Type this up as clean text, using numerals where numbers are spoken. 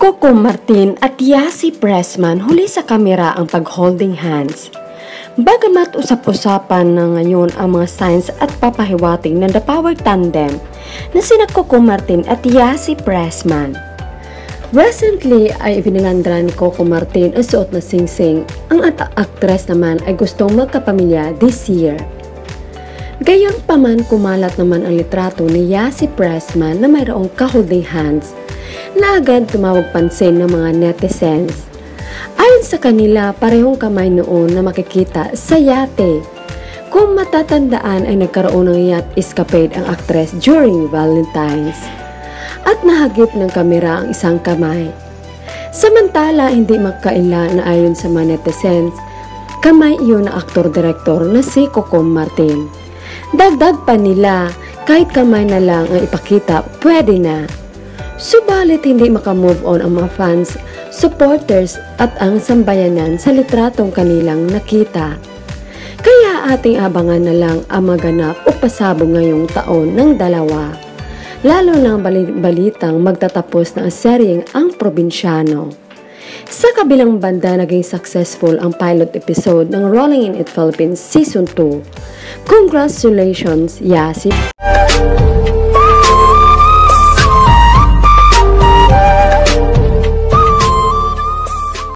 Coco Martin at Yasi Pressman huli sa kamera ang pag-holding hands. Bagamat usap-usapan na ngayon ang mga signs at papahiwating ng The Power Tandem na sina Coco Martin at Yasi Pressman. Recently ay ibinilandra ni Coco Martin ang suot na singsing. Ang actress naman ay gustong magkapamilya this year. Gayon pa man, kumalat naman ang litrato ni Yasi Pressman na mayroong ka-holding hands na agad tumawag pansin ng mga netizens. Ayon sa kanila, parehong kamay noon na makikita sa yate. Kung matatandaan ay nagkaroon ng yacht escapade ang actress during Valentine's at nahagip ng kamera ang isang kamay. Samantala, hindi magkaila na ayon sa mga netizens, kamay iyon na aktor-direktor na si Coco Martin. Dagdag pa nila, kahit kamay na lang ang ipakita, pwede na. Subalit hindi makamove on ang mga fans, supporters at ang sambayanan sa litratong kanilang nakita. Kaya ating abangan na lang ang maganap o pasabog ngayong taon ng dalawa. Lalo na balitang magtatapos na ang seryeng Ang Probinsyano. Sa kabilang banda, naging successful ang pilot episode ng Rolling in It Philippines Season 2. Congratulations, Yasi!